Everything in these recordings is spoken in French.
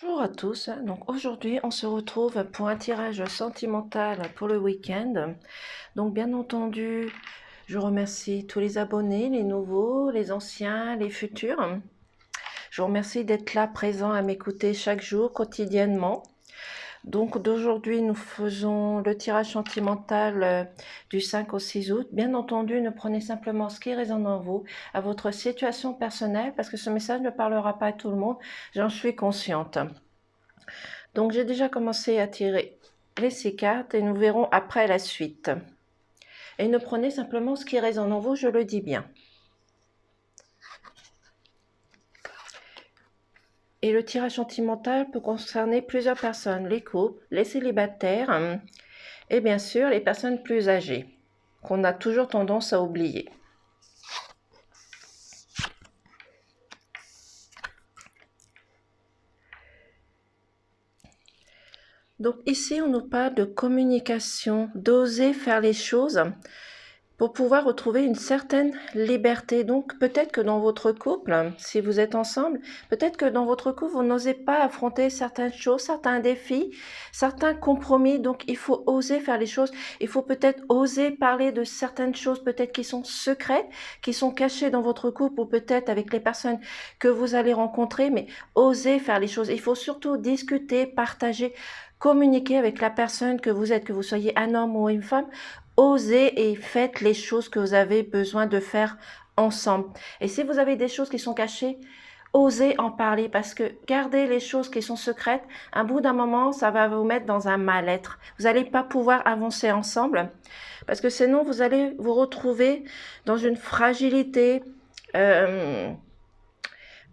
Bonjour à tous, donc aujourd'hui on se retrouve pour un tirage sentimental pour le week-end. Donc bien entendu, je remercie tous les abonnés, les nouveaux, les anciens, les futurs. Je vous remercie d'être là, présents à m'écouter chaque jour, quotidiennement. Donc d'aujourd'hui, nous faisons le tirage sentimental du 5 au 6 août. Bien entendu, ne prenez simplement ce qui résonne en vous, à votre situation personnelle, parce que ce message ne parlera pas à tout le monde, j'en suis consciente. Donc j'ai déjà commencé à tirer les 6 cartes et nous verrons après la suite. Et ne prenez simplement ce qui résonne en vous, je le dis bien. Et le tirage sentimental peut concerner plusieurs personnes, les couples, les célibataires et bien sûr les personnes plus âgées, qu'on a toujours tendance à oublier. Donc ici, on nous parle de communication, d'oser faire les choses pour pouvoir retrouver une certaine liberté. Donc peut-être que dans votre couple, si vous êtes ensemble, peut-être que dans votre couple, vous n'osez pas affronter certaines choses, certains défis, certains compromis. Donc il faut oser faire les choses. Il faut peut-être oser parler de certaines choses peut-être qui sont secrètes, qui sont cachées dans votre couple ou peut-être avec les personnes que vous allez rencontrer, mais oser faire les choses. Il faut surtout discuter, partager, communiquer avec la personne que vous êtes, que vous soyez un homme ou une femme. Osez et faites les choses que vous avez besoin de faire ensemble. Et si vous avez des choses qui sont cachées, osez en parler parce que garder les choses qui sont secrètes, à bout d'un moment, ça va vous mettre dans un mal-être. Vous n'allez pas pouvoir avancer ensemble parce que sinon, vous allez vous retrouver dans une fragilité.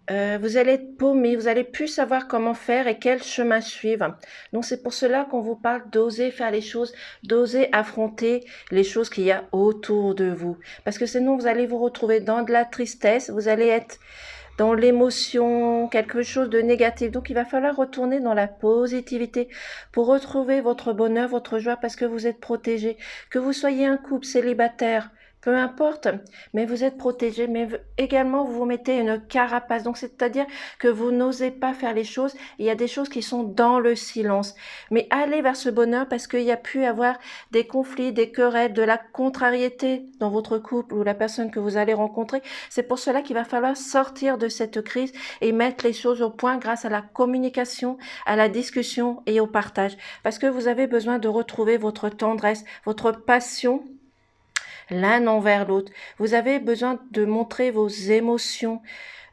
Vous allez être paumé, vous allez plus savoir comment faire et quel chemin suivre. Donc c'est pour cela qu'on vous parle d'oser faire les choses, d'oser affronter les choses qu'il y a autour de vous. Parce que sinon vous allez vous retrouver dans de la tristesse, vous allez être dans l'émotion, quelque chose de négatif. Donc il va falloir retourner dans la positivité pour retrouver votre bonheur, votre joie parce que vous êtes protégé. Que vous soyez un couple célibataire, peu importe, mais vous êtes protégé, mais également vous vous mettez une carapace, donc c'est-à-dire que vous n'osez pas faire les choses, il y a des choses qui sont dans le silence, mais allez vers ce bonheur parce qu'il y a pu avoir des conflits, des querelles, de la contrariété dans votre couple ou la personne que vous allez rencontrer, c'est pour cela qu'il va falloir sortir de cette crise et mettre les choses au point grâce à la communication, à la discussion et au partage, parce que vous avez besoin de retrouver votre tendresse, votre passion, l'un envers l'autre. Vous avez besoin de montrer vos émotions.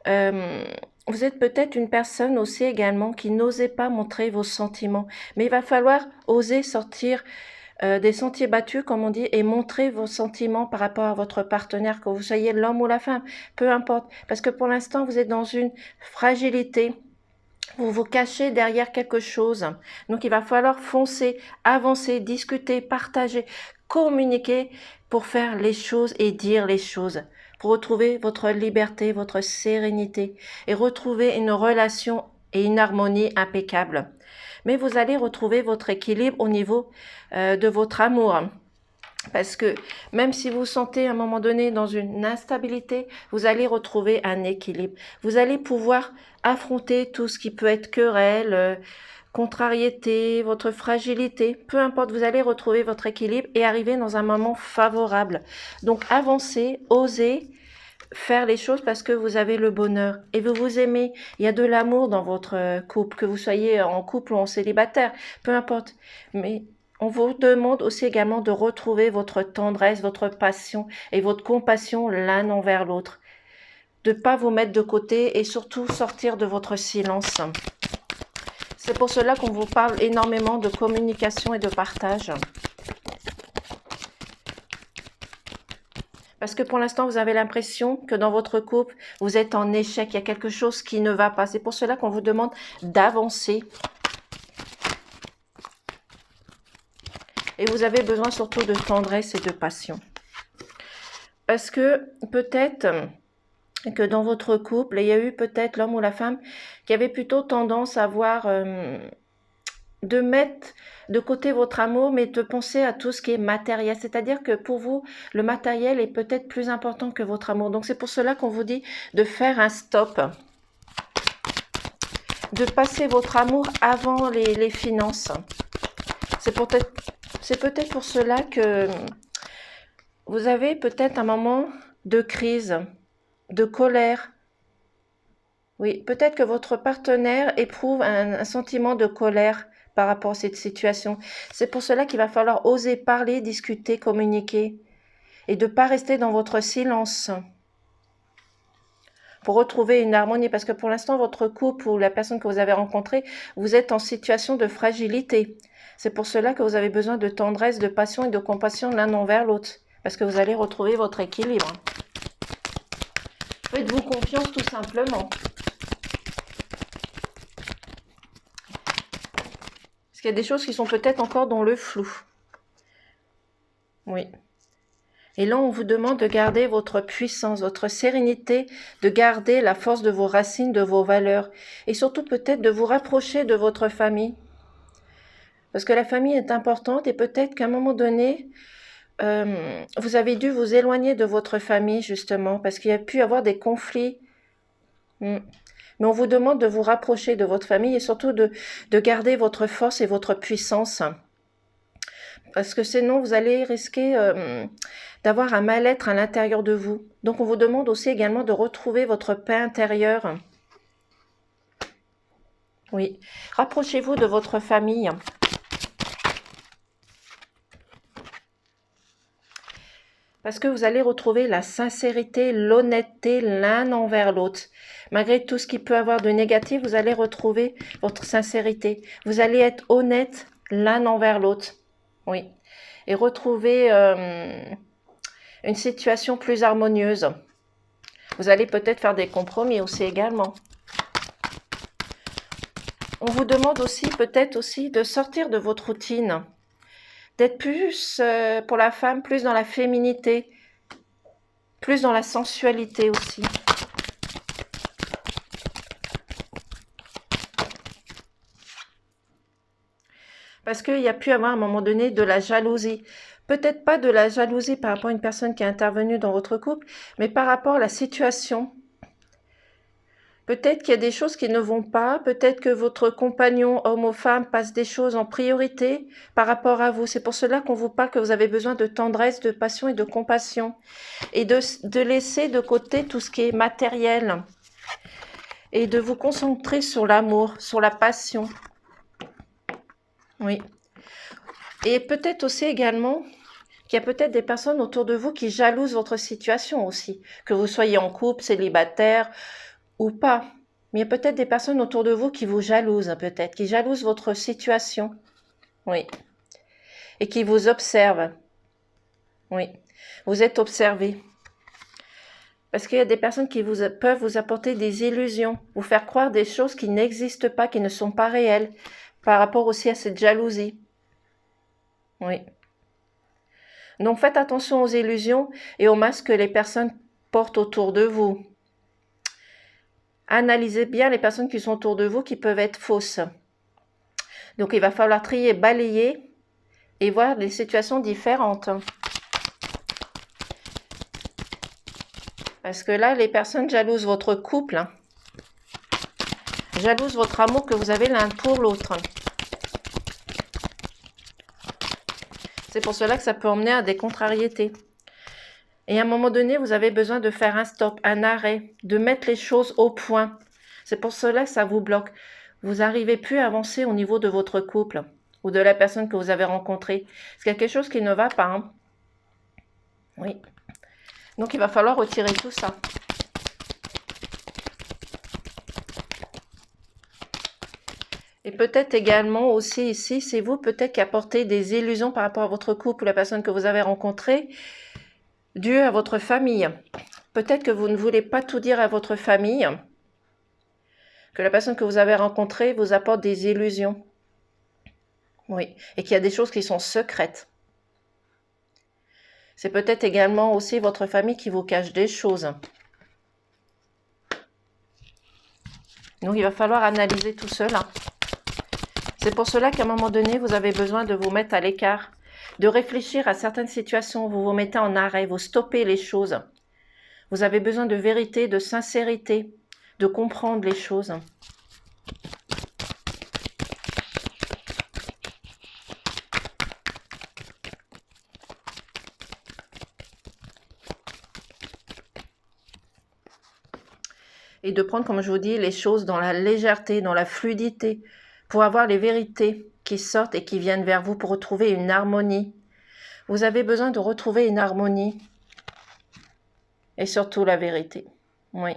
Vous êtes peut-être une personne aussi également qui n'osait pas montrer vos sentiments. Mais il va falloir oser sortir des sentiers battus, comme on dit, et montrer vos sentiments par rapport à votre partenaire, que vous soyez l'homme ou la femme, peu importe. Parce que pour l'instant, vous êtes dans une fragilité. Vous vous cachez derrière quelque chose. Donc il va falloir foncer, avancer, discuter, partager, communiquer pour faire les choses et dire les choses, pour retrouver votre liberté, votre sérénité et retrouver une relation et une harmonie impeccable. Mais vous allez retrouver votre équilibre au niveau de votre amour. Parce que même si vous vous sentez à un moment donné dans une instabilité, vous allez retrouver un équilibre. Vous allez pouvoir affronter tout ce qui peut être querelle, contrariété, votre fragilité, peu importe, vous allez retrouver votre équilibre et arriver dans un moment favorable. Donc avancez, osez faire les choses parce que vous avez le bonheur et vous vous aimez. Il y a de l'amour dans votre couple, que vous soyez en couple ou en célibataire, peu importe. Mais on vous demande aussi également de retrouver votre tendresse, votre passion et votre compassion l'un envers l'autre. De ne pas vous mettre de côté et surtout sortir de votre silence. C'est pour cela qu'on vous parle énormément de communication et de partage. Parce que pour l'instant, vous avez l'impression que dans votre couple, vous êtes en échec, il y a quelque chose qui ne va pas. C'est pour cela qu'on vous demande d'avancer. Et vous avez besoin surtout de tendresse et de passion. Parce que peut-être que dans votre couple, il y a eu peut-être l'homme ou la femme qui avait plutôt tendance à avoir... de mettre de côté votre amour, mais de penser à tout ce qui est matériel. C'est-à-dire que pour vous, le matériel est peut-être plus important que votre amour. Donc c'est pour cela qu'on vous dit de faire un stop. de passer votre amour avant les finances. C'est peut-être pour cela que vous avez peut-être un moment de crise, de colère. Oui, peut-être que votre partenaire éprouve un sentiment de colère par rapport à cette situation. C'est pour cela qu'il va falloir oser parler, discuter, communiquer et de ne pas rester dans votre silence pour retrouver une harmonie. Parce que pour l'instant, votre couple ou la personne que vous avez rencontrée, vous êtes en situation de fragilité. C'est pour cela que vous avez besoin de tendresse, de passion et de compassion l'un envers l'autre. Parce que vous allez retrouver votre équilibre. Faites-vous confiance tout simplement. Parce qu'il y a des choses qui sont peut-être encore dans le flou. Oui. Et là, on vous demande de garder votre puissance, votre sérénité, de garder la force de vos racines, de vos valeurs. Et surtout peut-être de vous rapprocher de votre famille. Parce que la famille est importante et peut-être qu'à un moment donné, vous avez dû vous éloigner de votre famille justement parce qu'il y a pu y avoir des conflits. Mais on vous demande de vous rapprocher de votre famille et surtout de garder votre force et votre puissance. Parce que sinon, vous allez risquer d'avoir un mal-être à l'intérieur de vous. Donc, on vous demande aussi également de retrouver votre paix intérieure. Oui. Rapprochez-vous de votre famille. Parce que vous allez retrouver la sincérité, l'honnêteté l'un envers l'autre. Malgré tout ce qui peut avoir de négatif, vous allez retrouver votre sincérité. Vous allez être honnête l'un envers l'autre. Oui. Et retrouver une situation plus harmonieuse. Vous allez peut-être faire des compromis aussi également. On vous demande aussi peut-être aussi de sortir de votre routine. D'être plus, pour la femme, plus dans la féminité, plus dans la sensualité aussi. Parce qu'il y a pu avoir à un moment donné de la jalousie. Peut-être pas de la jalousie par rapport à une personne qui est intervenue dans votre couple, mais par rapport à la situation. Peut-être qu'il y a des choses qui ne vont pas, peut-être que votre compagnon, homme ou femme, passe des choses en priorité par rapport à vous. C'est pour cela qu'on vous parle que vous avez besoin de tendresse, de passion et de compassion. Et de laisser de côté tout ce qui est matériel. Et de vous concentrer sur l'amour, sur la passion. Oui. Et peut-être aussi également qu'il y a peut-être des personnes autour de vous qui jalousent votre situation aussi. Que vous soyez en couple, célibataire ou pas. Mais il y a peut-être des personnes autour de vous qui vous jalousent peut-être, qui jalousent votre situation. Oui. Et qui vous observent. Oui. Vous êtes observé. Parce qu'il y a des personnes qui peuvent vous apporter des illusions, vous faire croire des choses qui n'existent pas, qui ne sont pas réelles, par rapport aussi à cette jalousie. Oui. Donc faites attention aux illusions et aux masques que les personnes portent autour de vous. Analysez bien les personnes qui sont autour de vous qui peuvent être fausses. Donc il va falloir trier, balayer et voir des situations différentes. Parce que là, les personnes jalousent votre couple, jalousent votre amour que vous avez l'un pour l'autre. C'est pour cela que ça peut emmener à des contrariétés. Et à un moment donné, vous avez besoin de faire un stop, un arrêt, de mettre les choses au point. C'est pour cela que ça vous bloque. Vous n'arrivez plus à avancer au niveau de votre couple ou de la personne que vous avez rencontrée. Parce qu'il y a quelque chose qui ne va pas. Hein. Oui. Donc, il va falloir retirer tout ça. Et peut-être également aussi ici, c'est vous peut-être qui apportez des illusions par rapport à votre couple ou la personne que vous avez rencontrée, dû à votre famille. Peut-être que vous ne voulez pas tout dire à votre famille, que la personne que vous avez rencontrée vous apporte des illusions. Oui, et qu'il y a des choses qui sont secrètes. C'est peut-être également aussi votre famille qui vous cache des choses. Donc il va falloir analyser tout cela. C'est pour cela qu'à un moment donné, vous avez besoin de vous mettre à l'écart, de réfléchir à certaines situations, vous vous mettez en arrêt, vous stoppez les choses. Vous avez besoin de vérité, de sincérité, de comprendre les choses. et de prendre, comme je vous dis, les choses dans la légèreté, dans la fluidité, pour avoir les vérités qui sortent et qui viennent vers vous pour retrouver une harmonie. Vous avez besoin de retrouver une harmonie et surtout la vérité. Oui.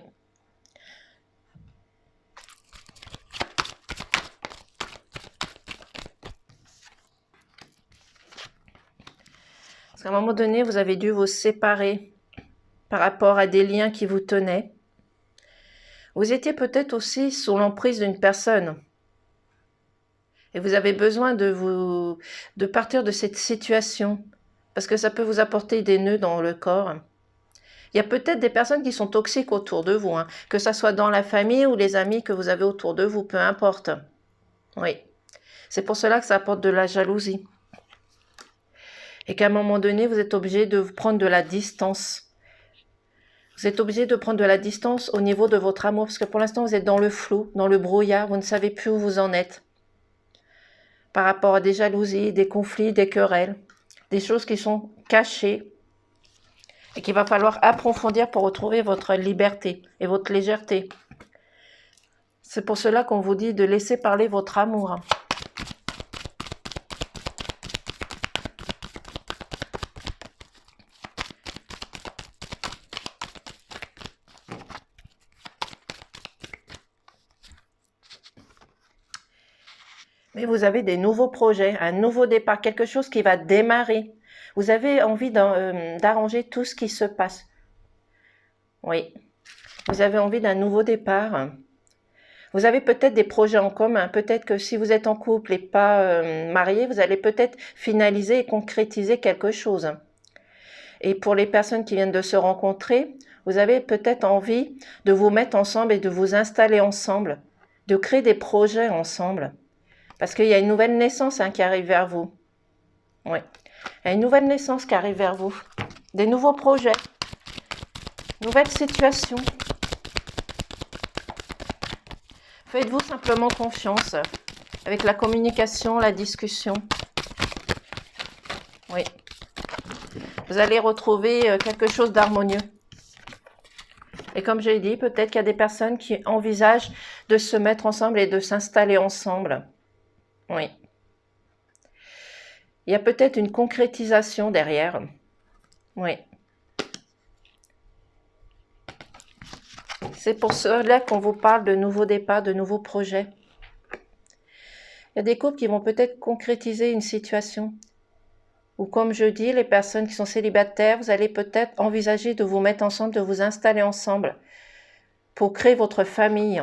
Parce qu'à un moment donné, vous avez dû vous séparer par rapport à des liens qui vous tenaient. Vous étiez peut-être aussi sous l'emprise d'une personne. Et vous avez besoin de partir de cette situation. Parce que ça peut vous apporter des nœuds dans le corps. Il y a peut-être des personnes qui sont toxiques autour de vous. Hein, que ce soit dans la famille ou les amis que vous avez autour de vous, peu importe. Oui. C'est pour cela que ça apporte de la jalousie. Et qu'à un moment donné, vous êtes obligé de prendre de la distance. Vous êtes obligé de prendre de la distance au niveau de votre amour, parce que pour l'instant, vous êtes dans le flou, dans le brouillard, vous ne savez plus où vous en êtes. Par rapport à des jalousies, des conflits, des querelles, des choses qui sont cachées et qu'il va falloir approfondir pour retrouver votre liberté et votre légèreté. C'est pour cela qu'on vous dit de laisser parler votre amour. Mais vous avez des nouveaux projets, un nouveau départ, quelque chose qui va démarrer. Vous avez envie d'arranger tout ce qui se passe. Oui. Vous avez envie d'un nouveau départ. Vous avez peut-être des projets en commun. Peut-être que si vous êtes en couple et pas marié, vous allez peut-être finaliser et concrétiser quelque chose. Et pour les personnes qui viennent de se rencontrer, vous avez peut-être envie de vous mettre ensemble et de vous installer ensemble, de créer des projets ensemble. Parce qu'il y a une nouvelle naissance qui arrive vers vous. Oui. Il y a une nouvelle naissance qui arrive vers vous. Des nouveaux projets. Nouvelles situations. Faites-vous simplement confiance. Avec la communication, la discussion. Oui. Vous allez retrouver quelque chose d'harmonieux. Et comme j'ai dit, peut-être qu'il y a des personnes qui envisagent de se mettre ensemble et de s'installer ensemble. Oui. Il y a peut-être une concrétisation derrière. Oui. C'est pour cela qu'on vous parle de nouveaux départs, de nouveaux projets. Il y a des couples qui vont peut-être concrétiser une situation. Ou comme je dis, les personnes qui sont célibataires, vous allez peut-être envisager de vous mettre ensemble, de vous installer ensemble pour créer votre famille.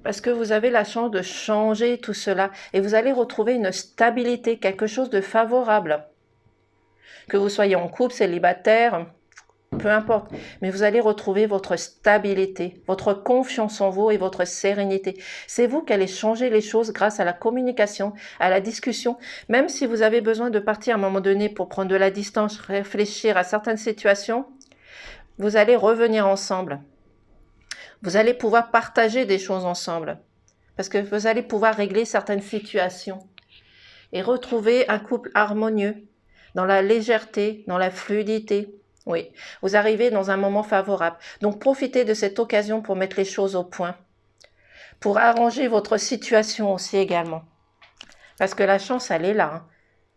Parce que vous avez la chance de changer tout cela et vous allez retrouver une stabilité, quelque chose de favorable. Que vous soyez en couple, célibataire, peu importe. Mais vous allez retrouver votre stabilité, votre confiance en vous et votre sérénité. C'est vous qui allez changer les choses grâce à la communication, à la discussion. Même si vous avez besoin de partir à un moment donné pour prendre de la distance, réfléchir à certaines situations, vous allez revenir ensemble. Vous allez pouvoir partager des choses ensemble. Parce que vous allez pouvoir régler certaines situations. Et retrouver un couple harmonieux, dans la légèreté, dans la fluidité. Oui, vous arrivez dans un moment favorable. Donc profitez de cette occasion pour mettre les choses au point. Pour arranger votre situation aussi également. Parce que la chance, elle est là. Hein.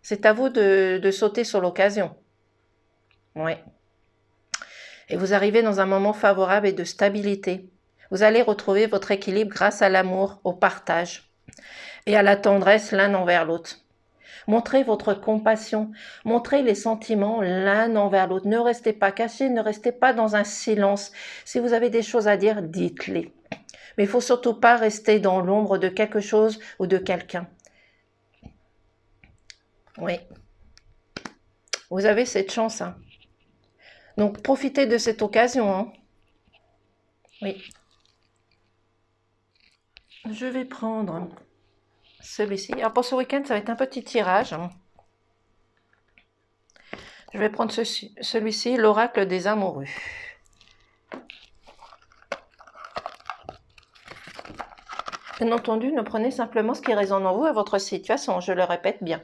C'est à vous de sauter sur l'occasion. Oui. Et vous arrivez dans un moment favorable et de stabilité. Vous allez retrouver votre équilibre grâce à l'amour, au partage et à la tendresse l'un envers l'autre. Montrez votre compassion, montrez les sentiments l'un envers l'autre. Ne restez pas cachés, ne restez pas dans un silence. Si vous avez des choses à dire, dites-les. Mais il ne faut surtout pas rester dans l'ombre de quelque chose ou de quelqu'un. Oui. Vous avez cette chance. Hein. Donc, profitez de cette occasion. Hein. Oui. Je vais prendre celui-ci. Alors, pour ce week-end, ça va être un petit tirage. Je vais prendre celui-ci, l'oracle des amoureux. Bien entendu, ne prenez simplement ce qui résonne en vous à votre situation. Je le répète bien.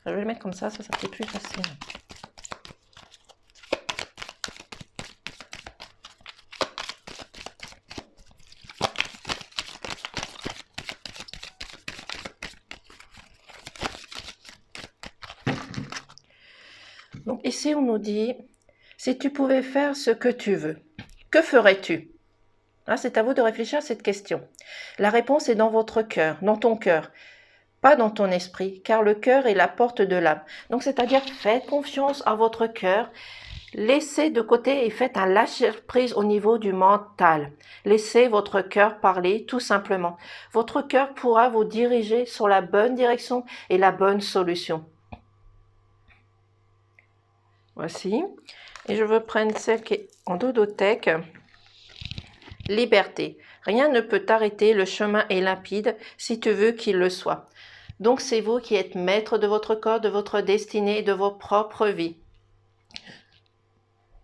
Je vais le mettre comme ça c'est plus facile. Donc ici, on nous dit, si tu pouvais faire ce que tu veux, que ferais-tu? Ah, c'est à vous de réfléchir à cette question. La réponse est dans votre cœur, dans ton cœur, pas dans ton esprit, car le cœur est la porte de l'âme. Donc, c'est-à-dire, faites confiance à votre cœur, laissez de côté et faites un lâcher-prise au niveau du mental. Laissez votre cœur parler, tout simplement. Votre cœur pourra vous diriger sur la bonne direction et la bonne solution. Voici. Et je veux prendre celle qui est en dodothèque. Liberté. Rien ne peut t'arrêter, le chemin est limpide si tu veux qu'il le soit. Donc c'est vous qui êtes maître de votre corps, de votre destinée et de vos propres vies.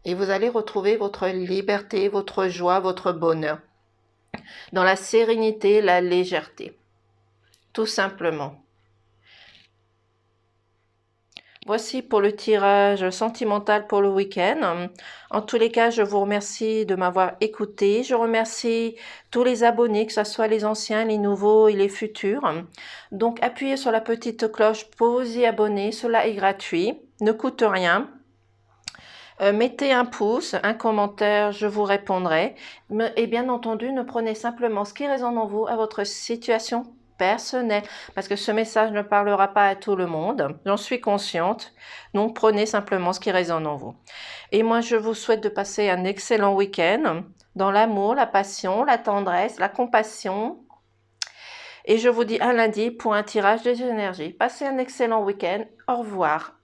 Et vous allez retrouver votre liberté, votre joie, votre bonheur. Dans la sérénité, la légèreté. Tout simplement. Voici pour le tirage sentimental pour le week-end. En tous les cas, je vous remercie de m'avoir écouté. Je remercie tous les abonnés, que ce soit les anciens, les nouveaux et les futurs. Donc, appuyez sur la petite cloche pour vous y abonner. Cela est gratuit, ne coûte rien. Mettez un pouce, un commentaire, je vous répondrai. Et bien entendu, ne prenez simplement ce qui résonne en vous à votre situation personnel, parce que ce message ne parlera pas à tout le monde, j'en suis consciente, donc prenez simplement ce qui résonne en vous. Et moi, je vous souhaite de passer un excellent week-end dans l'amour, la passion, la tendresse, la compassion, et je vous dis à lundi pour un tirage des énergies. Passez un excellent week-end, au revoir.